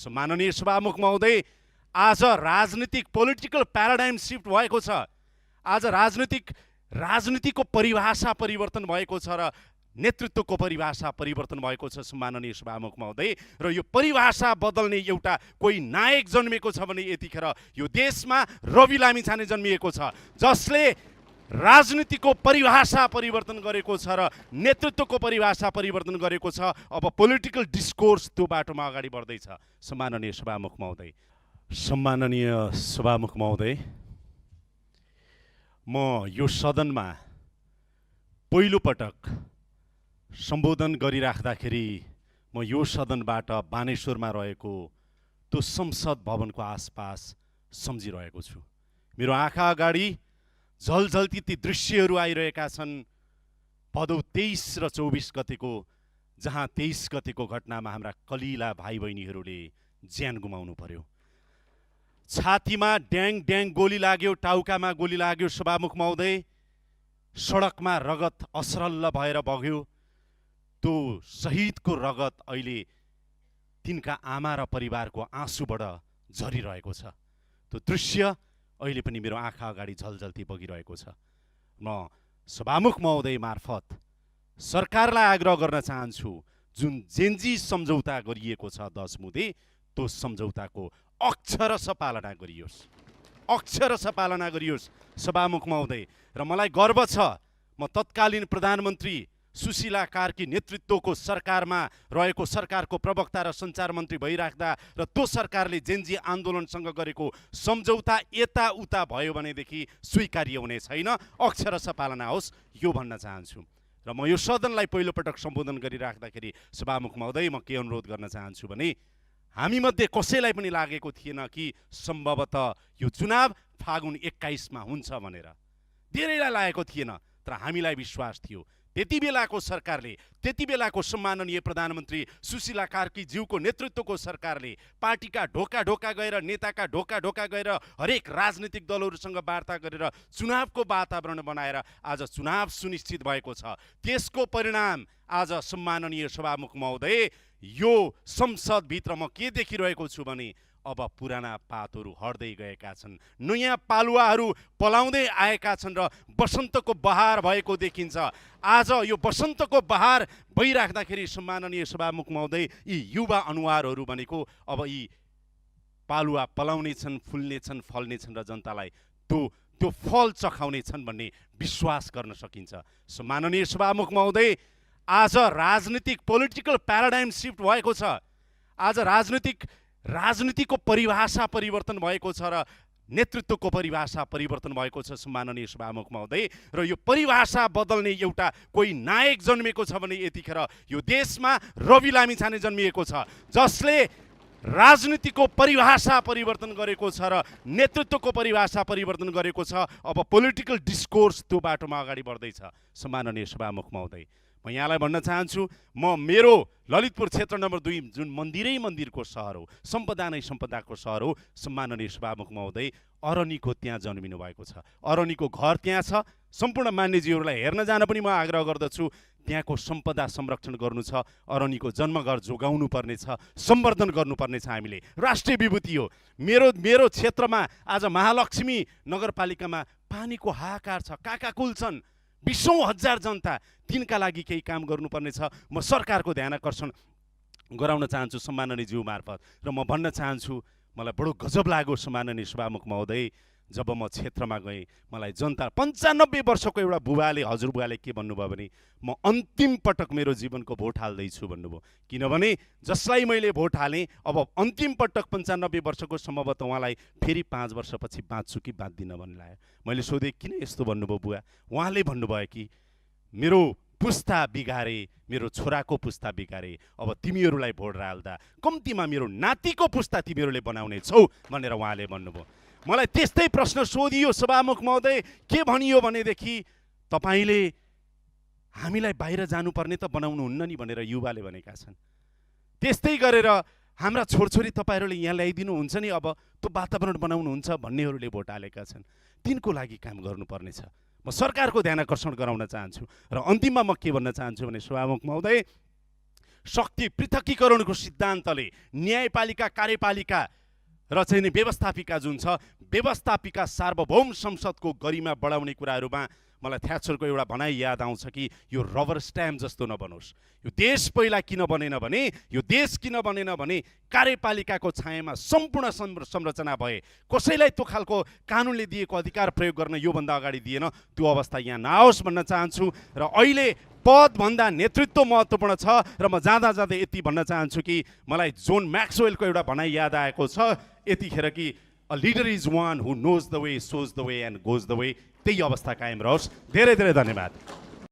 माननीय सभामुख महोदय, आज राजनीतिक पोलिटिकल प्याराडाइम सिफ्ट भएको छ। आज राजनीतिको परिभाषा परिवर्तन भएको छ र नेतृत्वको परिभाषा परिवर्तन भएको छ माननीय सभामुख महोदय। र यो परिभाषा बदल्ने एउटा कोही नायक जन्मेको छ भने यतिखेर यो देशमा रवि लामिछाने जन्मिएको छ, जसले राजनीतिको परिभाषा परिवर्तन गरेको छ र नेतृत्वको परिभाषा परिवर्तन गरेको छ। अब पोलिटिकल डिस्कोर्स त्यो बाटोमा अगाडि बढ्दैछ सम्माननीय सभामुख महोदय। सम्माननीय सभामुख महोदय, म यो सदनमा पहिलो पटक सम्बोधन गरिराख्दाखेरि म यो सदनबाट बानेश्वरमा रहेको त्यो संसद भवनको आसपास सम्झिरहेको छु। मेरो आँखा अगाडि झलझल्ती ती दृश्यहरू आइरहेका छन्। भदौ 23 र 24 गतेको, जहाँ 23 गतेको घटनामा हाम्रा कलिला भाइ बहिनीहरूले ज्यान गुमाउनु पर्यो। छातीमा ड्याङ ड्याङ गोली लाग्यो, टाउकामा गोली लाग्यो सभामुख महोदय। सडकमा रगत असरल्ल भएर बग्यो। त्यो शहीदको रगत अहिले तिनका आमा र परिवारको आँसुबाट झरिरहेको छ। त्यो दृश्य अहिले पनि मेरो आँखा अगाडि झलझल्ती बगिरहेको छ। म सभामुख महोदय मार्फत सरकारलाई आग्रह गर्न चाहन्छु, जुन जेन्जी सम्झौता गरिएको छ 10 मुदे, त्यो सम्झौताको अक्षरशः पालना गरियोस्, अक्षरशः पालना गरियोस् सभामुख महोदय। र मलाई गर्व छ, म तत्कालीन प्रधानमन्त्री सुशीला कार्की नेतृत्वको सरकारमा रहेको सरकारको प्रवक्ता र सञ्चार मन्त्री भइराख्दा र त्यो सरकारले जेन्जी आन्दोलनसँग गरेको सम्झौता यताउता भयो भनेदेखि स्वीकार्य हुने छैन, अक्षरशः पालना होस्, यो भन्न चाहन्छु। र म यो सदनलाई पहिलोपटक सम्बोधन गरिराख्दाखेरि सभामुख महोदय, म के अनुरोध गर्न चाहन्छु भने, हामीमध्ये कसैलाई पनि लागेको थिएन कि सम्भवतः यो चुनाव फागुन 21 मा हुन्छ भनेर। धेरैलाई लागेको थिएन, तर हामीलाई विश्वास थियो। त्यति बेलाको सरकारले, त्यति बेलाको सम्माननीय प्रधानमन्त्री सुशीला कार्की ज्यूको नेतृत्वको सरकारले पार्टीका ढोका ढोका गएर, नेताका ढोका ढोका गएर, हरेक राजनीतिक दलहरूसँग वार्ता गरेर चुनावको वातावरण बनाएर आज चुनाव सुनिश्चित भएको छ। त्यसको परिणाम आज सम्माननीय सभामुख महोदय, यो संसदभित्र म के देखिरहेको छु भने अब पुराना पातहरू हट्दै गएका छन्, नयाँ पालुवाहरू पलाउँदै आएका छन् र बसन्तको बहार भएको देखिन्छ। आज यो बसन्तको बहार भइराख्दाखेरि सम्माननीय सभामुख महोदय, यी युवा अनुहारहरू भनेको अब यी पालुवा पलाउने छन्, फुल्ने छन्, फल्ने छन् र जनतालाई त्यो फल चखाउने छन् भन्ने विश्वास गर्न सकिन्छ। सम्माननीय सभामुख महोदय, आज राजनीतिक पोलिटिकल प्याराडाइम सिफ्ट भएको छ। आज राजनीतिको परिभाषा परिवर्तन भएको छ र नेतृत्वको परिभाषा परिवर्तन भएको छ सम्माननीय सभामुख महोदय। र यो परिभाषा बदल्ने एउटा कोही नायक जन्मेको छ भने यतिखेर यो देशमा रवि लामिछाने जन्मिएको छ, जसले राजनीतिको परिभाषा परिवर्तन गरेको छ र नेतृत्वको परिभाषा परिवर्तन गरेको छ। अब पोलिटिकल डिस्कोर्स त्यो बाटोमा अगाडि बढ्दैछ सम्माननीय सभामुख महोदय। म यहाँलाई भन्न चाहन्छु, म मेरो ललितपुर क्षेत्र नम्बर 2 जुन मन्दिरै मन्दिरको सहर हो, सम्पदा नै सम्पदाको सहर हो, सम्माननीय सभामुख महोदय, अरनीको त्यहाँ जन्मिनु भएको छ। अरनीको घर त्यहाँ छ। सम्पूर्ण मान्यजीहरूलाई हेर्न जान पनि म आग्रह गर्दछु। त्यहाँको सम्पदा संरक्षण गर्नु छ, अरनीको जन्मघर जोगाउनु पर्ने छ, सम्वर्धन गर्नुपर्ने छ। हामीले राष्ट्रिय विभूति हो। मेरो क्षेत्रमा आज महालक्ष्मी नगरपालिकामा पानीको हाहाकार छ, काकाकुल छन्, 20,000 जनता, तिनका लागि केही काम गर्नुपर्ने छ। म सरकारको ध्यान आकर्षण गराउन चाहन्छु सम्माननीय ज्यू मार्फत। र म भन्न चाहन्छु, मलाई बडो गजब लाग्यो सम्माननीय सभामुख महोदय, जब म क्षेत्रमा गएँ, मलाई जनता 95 वर्षको एउटा बुबाले, हजुरबुवाले के भन्नुभयो भने, म अन्तिम पटक मेरो जीवनको भोट हाल्दैछु भन्नुभयो। किनभने जसलाई मैले भोट हालेँ, अब अन्तिम पटक 95 वर्षको सम्भवतः उहाँलाई फेरि 5 वर्षपछि बाँच्छु कि बाँच्दिनँ भन्ने लाग्यो। मैले सोधेँ, किन यस्तो भन्नुभयो बुवा? उहाँले भन्नुभयो कि मेरो पुस्ता बिगारे, मेरो छोराको पुस्ता बिगारे, अब तिमीहरूलाई भोट हाल्दा कम्तीमा मेरो नातिको पुस्ता तिमीहरूले बनाउने छौ भनेर उहाँले भन्नुभयो। मलाई त्यस्तै प्रश्न सोधियो सभामुख महोदय, के भनियो भनेदेखि, तपाईँले हामीलाई बाहिर जानुपर्ने त बनाउनुहुन्न नि भनेर युवाले भनेका छन्। त्यस्तै गरेर हाम्रा छोरछोरी तपाईँहरूले यहाँ ल्याइदिनुहुन्छ नि, अब त्यो वातावरण बनाउनुहुन्छ भन्नेहरूले भोट हालेका छन्। तिनको लागि काम गर्नुपर्नेछ। म सरकारको ध्यान आकर्षण गराउन चाहन्छु। र अन्तिममा म के भन्न चाहन्छु भने सभामुख महोदय, शक्ति पृथकीकरणको सिद्धान्तले न्यायपालिका, कार्यपालिका र चाहिँ नि व्यवस्थापिका जुन छ, व्यवस्थापिका सार्वभौम संसदको गरिमा बढाउने कुराहरूमा मलाई थ्याचरको एउटा भनाइ याद आउँछ कि यो रबर स्ट्याम्प जस्तो नबनोस्। यो देश पहिला किन बनेन भने, यो देश किन बनेन भने कार्यपालिकाको छायामा सम्पूर्ण संरचना भए, कसैलाई त्यो खालको कानुनले दिएको अधिकार प्रयोग गर्न योभन्दा अगाडि दिएन, त्यो अवस्था यहाँ नआओस् भन्न चाहन्छु। र अहिले पदभन्दा नेतृत्व महत्त्वपूर्ण छ। र म जाँदा जाँदै यति भन्न चाहन्छु कि मलाई जोन म्याक्सवेलको एउटा भनाइ याद आएको छ यतिखेर कि a leader is one who knows the way, shows the way and goes the way. त्यही अवस्था कायम रहोस्। धेरै धेरै धन्यवाद।